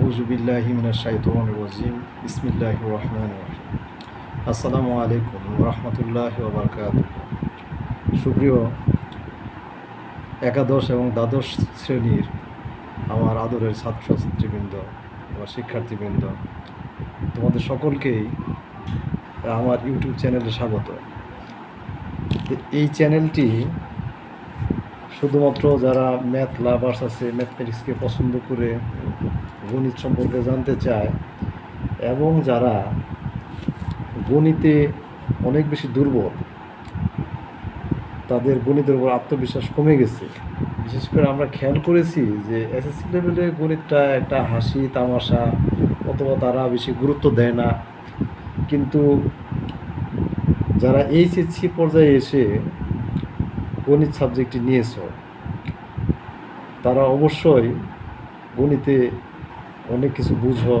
আউযু বিল্লাহি মিনাশ শাইতানির রাজিম বিসমিল্লাহির রহমানির রহিম। আসসালামু আলাইকুম ওয়া রাহমাতুল্লাহি ওয়া বারাকাতুহু। সুপ্রিয় একাদশ এবং দ্বাদশ শ্রেণীর আমার আদরের ছাত্রছাত্রীবৃন্দ, আমার শিক্ষার্থীবৃন্দ, তোমাদের সকলকেই আমার ইউটিউব চ্যানেলে স্বাগত। এই চ্যানেলটি শুধুমাত্র যারা ম্যাথ লাভার্স আছে, ম্যাথমেটিক্সকে পছন্দ করে গণিত সম্পর্কে জানতে চায় এবং যারা গণিতে অনেক বেশি দুর্বল, তাদের গণিতের উপর আত্মবিশ্বাস কমে গেছে। বিশেষ করে আমরা খেয়াল করেছি যে এসএসসি লেভেলে গণিতটা একটা হাসি তামাশা, অথবা তারা বেশি গুরুত্ব দেয় না। কিন্তু যারা এইচএসসি পর্যায়ে এসে গণিত সাবজেক্টটি নিয়েছ, তারা অবশ্যই গণিতে অনেক কিছু বুঝো।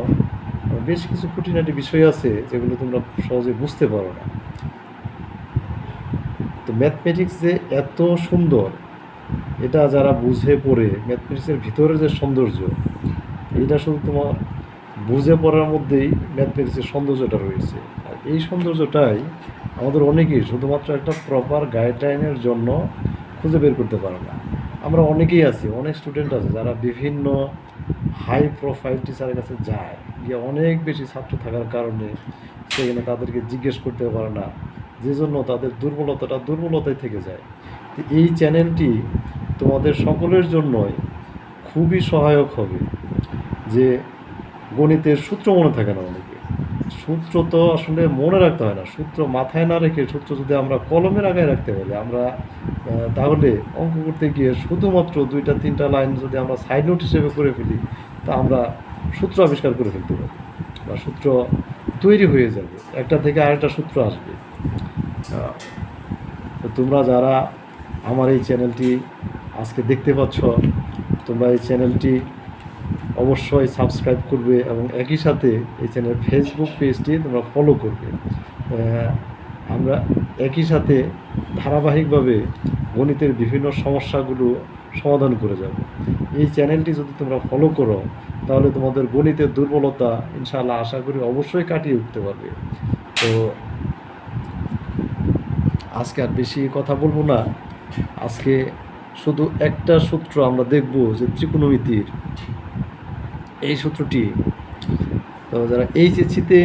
বেশ কিছু খুঁটিনাটি বিষয় আছে যেগুলো তোমরা সহজে বুঝতে পারো না। তো ম্যাথমেটিক্স যে এত সুন্দর, এটা যারা বুঝে পড়ে, ম্যাথমেটিক্সের ভিতরে যে সৌন্দর্য, এটা শুধু তোমার বুঝে পড়ার মধ্যেই ম্যাথমেটিক্সের সৌন্দর্যটা রয়েছে। আর এই সৌন্দর্যটাই আমাদের অনেকেই শুধুমাত্র একটা প্রপার গাইডলাইনের জন্য খুঁজে বের করতে পারে না। আমরা অনেকেই আছি, অনেক স্টুডেন্ট আছে যারা বিভিন্ন হাই প্রোফাইল টিচারের কাছে যায়, গিয়ে অনেক বেশি ছাত্র থাকার কারণে সেখানে তাদেরকে জিজ্ঞেস করতে পারে না, যে জন্য তাদের দুর্বলতায় থেকে যায়। তো এই চ্যানেলটি তোমাদের সকলের জন্যই খুবই সহায়ক হবে। যে গণিতের সূত্র মনে থাকে না অনেকে, সূত্র তো আসলে মনে রাখতে হয় না, সূত্র মাথায় না রেখে সূত্র যদি আমরা কলমের আগায় রাখতে পারি, আমরা তাহলে অঙ্ক করতে গিয়ে শুধুমাত্র 2-3টা লাইন যদি আমরা সাইড নোট হিসেবে করে ফেলি, তা আমরা সূত্র আবিষ্কার করে ফেলতে পারি বা সূত্র তৈরি হয়ে যাবে, একটা থেকে আরেকটা সূত্র আসবে। তো তোমরা যারা আমার এই চ্যানেলটি আজকে দেখতে পাচ্ছ, তোমরা এই চ্যানেলটি অবশ্যই সাবস্ক্রাইব করবে এবং একই সাথে এই চ্যানেলের ফেসবুক পেজটি তোমরা ফলো করবে। আমরা একই সাথে ধারাবাহিকভাবে গণিতের বিভিন্ন সমস্যাগুলো সমাধান করে যাব। এই চ্যানেলটি যদি তোমরা ফলো করো, তাহলে তোমাদের গণিতের দুর্বলতা ইনশাআল্লাহ আশা করি অবশ্যই কাটিয়ে উঠতে পারবে। তো আজকে আর বেশি কথা বলবো না। আজকে শুধু একটা সূত্র আমরা দেখব, যে ত্রিকোণমিতির এই সূত্রটি। তো যারা এইচএসসিতে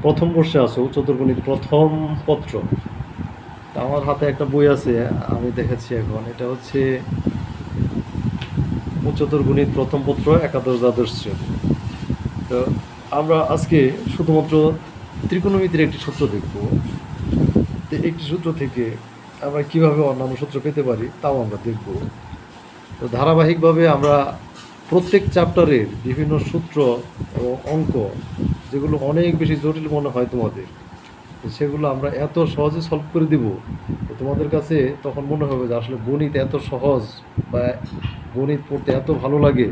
প্রথম বর্ষে আছো, উচ্চতর গণিত প্রথম পত্র, তা আমার হাতে একটা বই আছে, আমি দেখাচ্ছি এখন। এটা হচ্ছে উচ্চতর গণিত প্রথম পত্র, একাদশ দ্বাদশ শ্রেণী। তো আমরা আজকে শুধুমাত্র ত্রিকোণমিতির একটি সূত্র দেখব। একটি সূত্র থেকে আমরা কিভাবে অন্যান্য সূত্র পেতে পারি তাও আমরা দেখব। তো ধারাবাহিকভাবে আমরা প্রত্যেক চ্যাপ্টারের বিভিন্ন সূত্র এবং অঙ্ক, যেগুলো অনেক বেশি জটিল মনে হয় তোমাদের, সেগুলো আমরা এত সহজে সলভ করে দিব, তোমাদের কাছে তখন মনে হবে যে আসলে গণিত এত সহজ, বা গণিত পড়তে এত ভালো লাগে।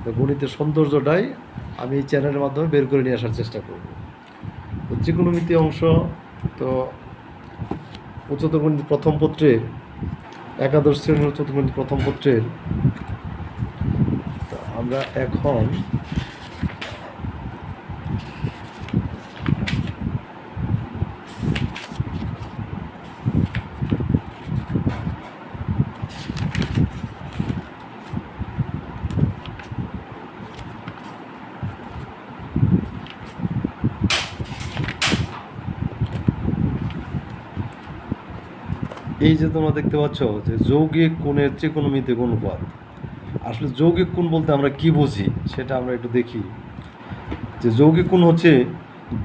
তো গণিতের সৌন্দর্যটাই আমি এই চ্যানেলের মাধ্যমে বের করে নিয়ে আসার চেষ্টা করব। তো ত্রিকোণমিতি অংশ, তো উচ্চতর গণিত প্রথম পত্রের, একাদশ শ্রেণীর উচ্চতর গণিত প্রথম পত্রের আমরা এখন এই যে তোমরা দেখতে পাচ্ছ যে যৌগিক কোণের ত্রিকোণমিতিক অনুপাত। আসলে যৌগিক কোণ বলতে আমরা কি বুঝি সেটা আমরা একটু দেখি। যে যৌগিক কোণ হচ্ছে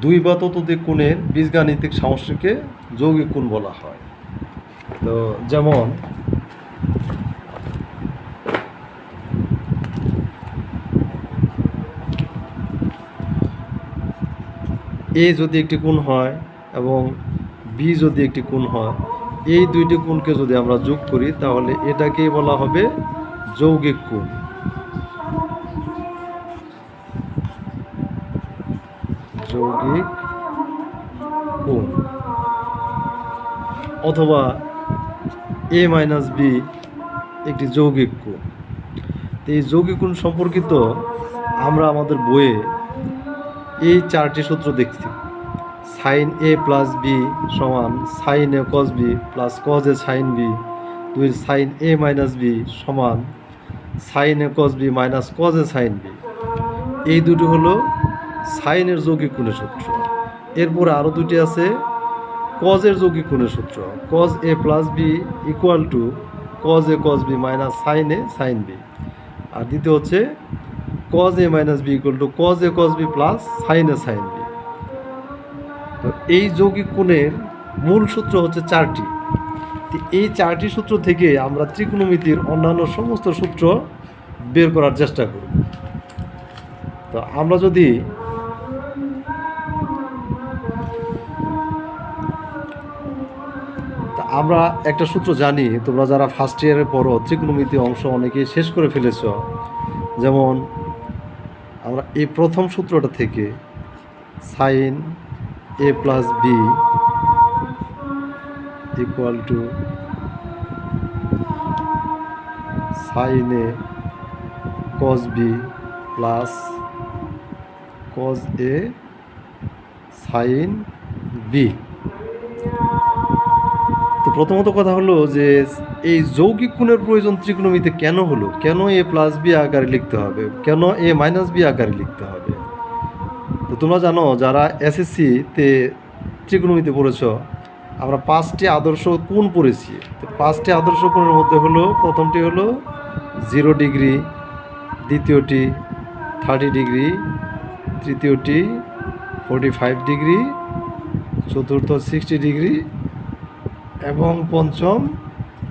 দুই বা ততোধিক কোণের বীজগাণিতিক সমষ্টিকে যৌগিক কোণ বলা হয়। তো যেমন এ যদি একটি কোণ হয় এবং বি যদি একটি কোণ হয়, এই দুইটি কোণকে যদি আমরা যোগ করি, তাহলে এটাকেই বলা হবে যৌগিক কোণ। যৌগিক কোণ অথবা এ মাইনাস বি একটি যৌগিক কোণ। এই যৌগিক কোণ সম্পর্কিত আমরা আমাদের বইয়ে এই 4টি সূত্র দেখছি। সাইন এ প্লাস বি সমান sine A cos B plus cos A sine B, 2 sine A minus B সমান sine A cos B minus cos A sine B. এই দুটো হলো সাইনের যৌগিক গুণের সূত্র। এরপরে আরও দুটি আছে কজের যৌগিক গুণের সূত্র, cos A plus B equal to cos A cos B minus sine A sine B. আর দ্বিতীয় হচ্ছে cos A minus B equal to cos A cos B plus sine A sine B. তো এই যৌগিক কোণের মূল সূত্র হচ্ছে 4টি। এই 4টি সূত্র থেকে আমরা ত্রিকোণমিতির অন্যান্য সমস্ত সূত্র বের করার চেষ্টা করব। তো আমরা যদি আমরা একটা সূত্র জানি, তোমরা যারা ফার্স্ট ইয়ারে পড়ো ত্রিকোণমিতি অংশ অনেকেই শেষ করে ফেলেছ। যেমন আমরা এই প্রথম সূত্রটা থেকে sine A plus B equal to sine A cos B plus cos A sine B. তো প্রথমত কথা হলো যে এই যৌগিক কোণের প্রয়োজন ত্রিকোণমিতি কেন হলো, কেন এ প্লাস বি আকারে লিখতে হবে, কেন এ মাইনাস বি আকারে লিখতে হবে। তো তোমরা জানো যারা এসএসসিতে ত্রিকোণমিতি পড়েছ, আমরা 5টি আদর্শ কোণ পড়েছি। তো 5টি আদর্শ কোণের মধ্যে হলো প্রথমটি হলো 0 ডিগ্রি, দ্বিতীয়টি 30 ডিগ্রি, তৃতীয়টি 45 ডিগ্রি, চতুর্থ 60 ডিগ্রি এবং পঞ্চম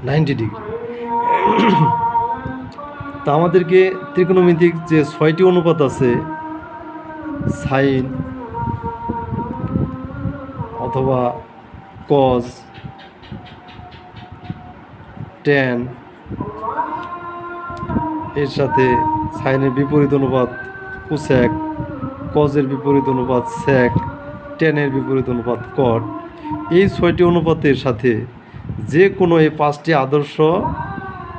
90 ডিগ্রি। তা আমাদেরকে ত্রিকোণমিতিক যে 6টি অনুপাত আছে, সাইন অথবা কজ, ট্যান, এর সাথে সাইনের বিপরীত অনুপাত কোসেক, কজের বিপরীত অনুপাত সেক, ট্যানের বিপরীত অনুপাত কট, এই 6টি অনুপাতের সাথে যে কোনো এই 5টি আদর্শ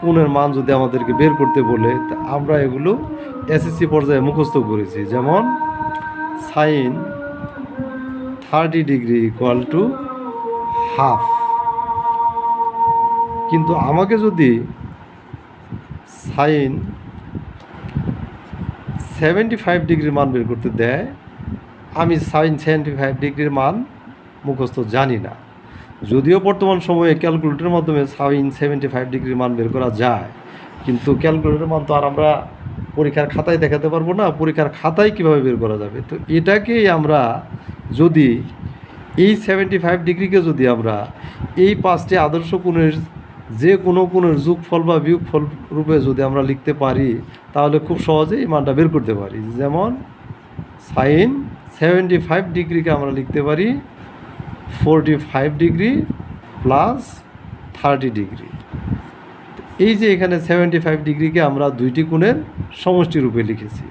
কোণের মান যদি আমাদেরকে বের করতে বলে, আমরা এগুলো এসএসসি পর্যায়ে মুখস্থ করেছি। যেমন sine 30 degree equal to half. কিন্তু আমাকে যদি সাইন 75 ডিগ্রির মান বের করতে দেয়, আমি সাইন 75 ডিগ্রির মান মুখস্থ জানি না। যদিও বর্তমান সময়ে ক্যালকুলেটরের মাধ্যমে সাইন 75 ডিগ্রির মান বের করা যায়, কিন্তু ক্যালকুলেটরের মান তো আর আমরা পরীক্ষার খাতায় দেখাতে পারবো না। পরীক্ষার খাতায় কিভাবে বের করা যাবে? তো এটাকেই আমরা যদি এই 75 ডিগ্রিকে যদি আমরা এই 5টি আদর্শ কোণের যে কোনো কোণের যোগফল বা বিয়োগফল রূপে যদি আমরা লিখতে পারি, তাহলে খুব সহজেই এই মানটা বের করতে পারি। যেমন সাইন 75 ডিগ্রিকে আমরা লিখতে পারি 45 ডিগ্রি প্লাস 30 ডিগ্রি। এই যে এখানে 75 ডিগ্রিকে আমরা 2টি কোণের সমষ্টি রূপে লিখেছি।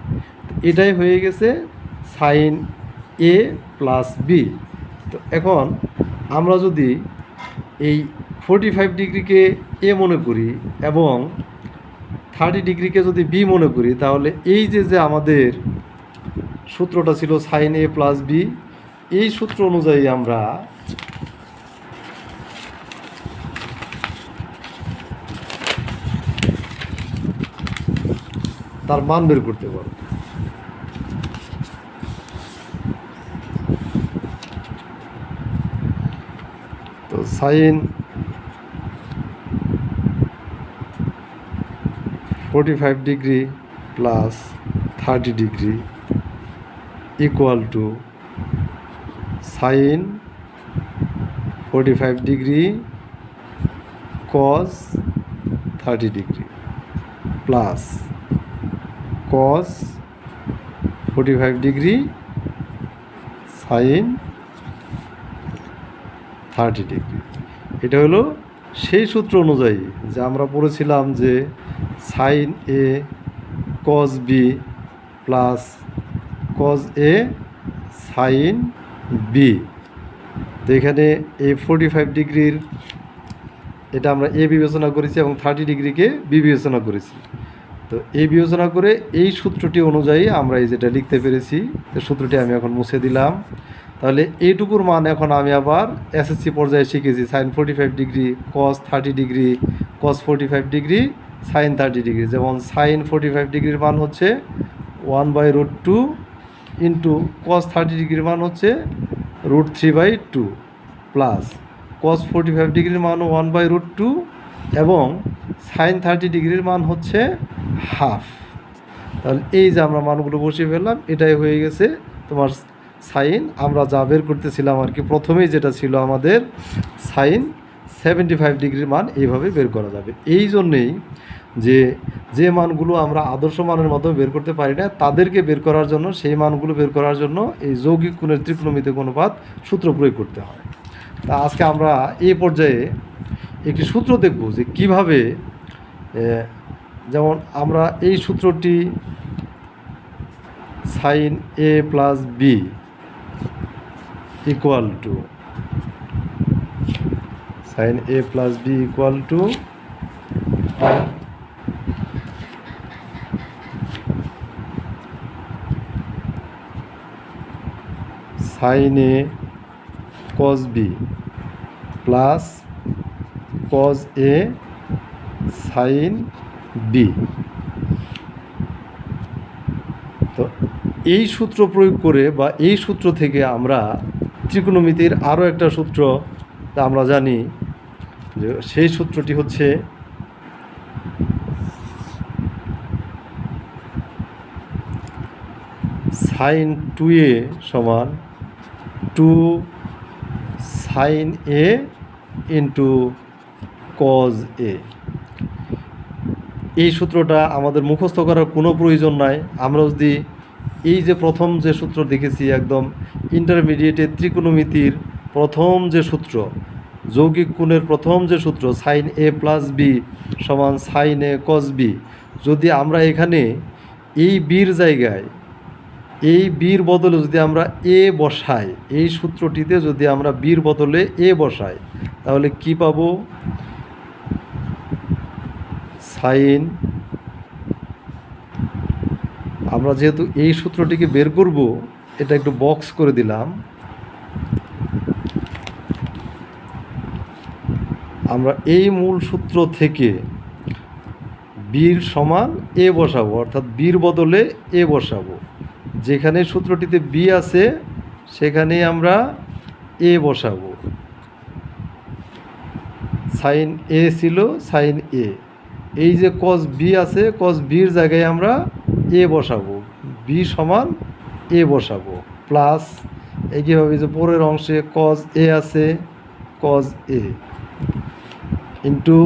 এটাই হয়ে গেছে সাইন এ প্লাস বি। তো এখন আমরা যদি এই 45 ডিগ্রিকে এ মনে করি এবং 30 ডিগ্রিকে যদি বি মনে করি, তাহলে এই যে আমাদের সূত্রটা ছিল সাইন এ প্লাস বি, এই সূত্র অনুযায়ী আমরা তার মান বের করতে পারব। তো sine 45 degree plus 30 degree equal to sine 45 degree cos 30 degree plus cos 45 degree sine 30 degree. এটা হলো সেই সূত্র অনুযায়ী যে আমরা পড়েছিলাম যে sine A cos B plus cos A sine B. তো এখানে এই 45 ডিগ্রির এটা আমরা এ বিবেচনা করেছি এবং 30 ডিগ্রিকে বি বিবেচনা করেছি। তো এই বিবেচনা করে এই সূত্রটি অনুযায়ী আমরা এই যেটা লিখতে পেরেছি, তো সূত্রটি আমি এখন মুছে দিলাম। তাহলে এইটুকুর মান এখন আমি আবার এসএসসি পর্যায়ে শিখেছি, সাইন 45 ডিগ্রি, কস 30 ডিগ্রি, কস 45 ডিগ্রি, সাইন 30 ডিগ্রি। যেমন সাইন 45 ডিগ্রির মান হচ্ছে 1/√2 ইন্টু কস 30 ডিগ্রির মান হচ্ছে √3/2 প্লাস কস 45 ডিগ্রির মান 1/√2 এবং সাইন 30 ডিগ্রির মান হচ্ছে হাফ। তাহলে এই যে আমরা মানগুলো বসিয়ে ফেললাম, এটাই হয়ে গেছে তোমার সাইন। আমরা যা বের করতেছিলাম আর কি, প্রথমেই যেটা ছিল আমাদের সাইন 75 ডিগ্রির মান এইভাবে বের করা যাবে। এই জন্যেই যে মানগুলো আমরা আদর্শ মানের মাধ্যমে বের করতে পারি না, তাদেরকে বের করার জন্য, সেই মানগুলো বের করার জন্য এই যৌগিক কোণের ত্রিকোণমিতিক অনুপাত সূত্র প্রয়োগ করতে হয়। তা আজকে আমরা এই পর্যায়ে একটি সূত্র দেখব যে কিভাবে, যেমন আমরা এই সূত্রটি sine a plus B equal to sine a plus B equal to sine a cos B plus cos a sine B. তো এই সূত্র প্রয়োগ করে বা এই সূত্র থেকে আমরা ত্রিকোণমিতির আরও একটা সূত্র তা আমরা জানি, যে সেই সূত্রটি হচ্ছে সাইন 2a সমান 2 sine a into cos A. এই সূত্রটা আমাদের মুখস্থ করার কোনো প্রয়োজন নাই। আমরা যদি এই যে প্রথম যে সূত্র দেখেছি, একদম ইন্টারমিডিয়েটের ত্রিকোণমিতির প্রথম যে সূত্র, যৌগিক কোণের প্রথম যে সূত্র সাইন a প্লাস বি সমান সাইন a কস বি, যদি আমরা এখানে এই বির জায়গায়, এই বির বদলে যদি আমরা এ বসাই, এই সূত্রটিতে যদি আমরা বির বদলে এ বসাই, তাহলে কি পাবো? সাইন, আমরা যেহেতু এই সূত্রটিকে বের করব, এটা একটু বক্স করে দিলাম। আমরা এই মূল সূত্র থেকে বির সমান এ বসাবো, অর্থাৎ বির বদলে এ বসাবো। যেখানে সূত্রটিতে বি আছে সেখানে আমরা এ বসাবো। সাইন এ ছিল সাইন এ, এই যে কস বি আছে, কস বির জায়গায় আমরা এ বসাবো, বি সমান এ বসাবো, প্লাস একইভাবে যে পরের অংশে কস এ আছে, কস এ ইন্টু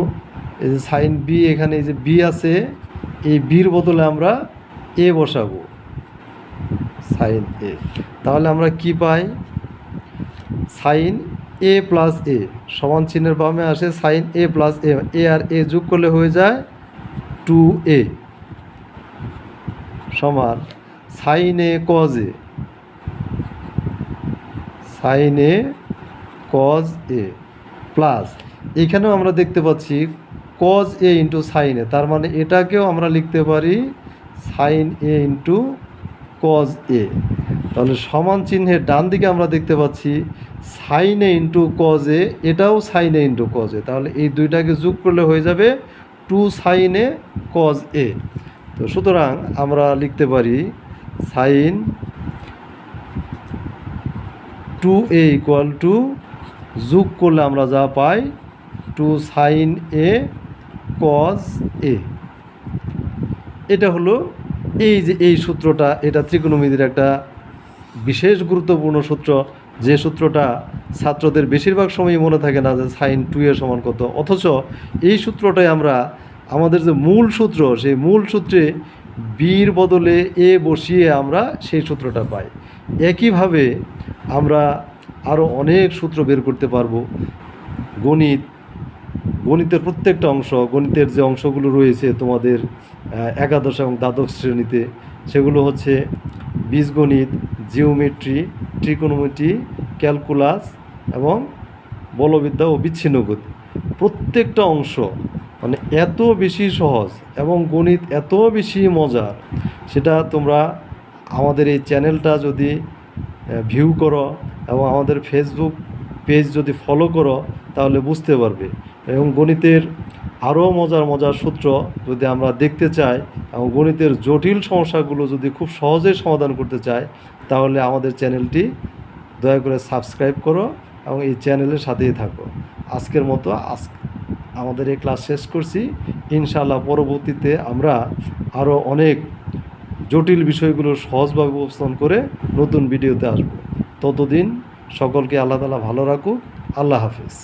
এই যে সাইন বি, এখানে এই যে বি আছে, এই বির বদলে আমরা এ বসাবো, সাইন এ। তাহলে আমরা কি পাই? সাইন এ প্লাস এ সমান চিহ্নের বামে আসে সাইন এ প্লাস এ, এ আর এ যোগ করলে হয়ে যায় 2a সমান sine A cos A, sine A cos A plus এখানেও আমরা দেখতে পাচ্ছি cos A into sine A, তার মানে এটাকেও আমরা লিখতে পারি sine A into cos A. তাহলে সমান চিহ্নের ডান দিকে আমরা দেখতে পাচ্ছি sine A into cos A, এটাও sine A into cos A, তাহলে এই দুইটাকে যোগ করলে হয়ে যাবে 2 সাইন এ কজ এ। তো সুতরাং আমরা লিখতে পারি সাইন 2a ইকুয়াল টু, যোগ করলে আমরা যা পাই 2 সাইন এ কজ এ। এটা হলো এই যে এই সূত্রটা, এটা ত্রিকোণমিতির একটা বিশেষ গুরুত্বপূর্ণ সূত্র, যে সূত্রটা ছাত্রদের বেশিরভাগ সময়ই মনে থাকে না, যে সাইন 2a সমান কত। অথচ এই সূত্রটাই আমরা, আমাদের যে মূল সূত্র, সেই মূল সূত্রে বির বদলে এ বসিয়ে আমরা সেই সূত্রটা পাই। একইভাবে আমরা আরও অনেক সূত্র বের করতে পারবো। গণিতের প্রত্যেকটা অংশ, গণিতের যে অংশগুলো রয়েছে তোমাদের একাদশ এবং দ্বাদশ শ্রেণীতে, সেগুলো হচ্ছে বীজগণিত, জিওমেট্রি, ট্রিকোনোমেট্রি, ক্যালকুলাস এবং বলবিদ্যা ও বিচ্ছিন্ন গতি। প্রত্যেকটা অংশ মানে এত বেশি সহজ এবং গণিত এত বেশি মজার, সেটা তোমরা আমাদের এই চ্যানেলটা যদি ভিউ করো এবং আমাদের ফেসবুক পেজ যদি ফলো করো তাহলে বুঝতে পারবে। এবং গণিতের আরও মজার মজার সূত্র যদি আমরা দেখতে চাই এবং গণিতের জটিল সমস্যাগুলো যদি খুব সহজে সমাধান করতে চাই, তাহলে আমাদের চ্যানেলটি দয়া করে সাবস্ক্রাইব করো এবং এই চ্যানেলের সাথেই থাকো। আজকের মতো আমাদের এই ক্লাস শেষ করছি। ইনশাআল্লাহ পরবর্তীতে আমরা আরও অনেক জটিল বিষয়গুলো সহজভাবে উপস্থাপন করে নতুন ভিডিওতে আসব। ততদিন সকলকে আল্লাহ তাআলা ভালো রাখুক। আল্লাহ হাফেজ।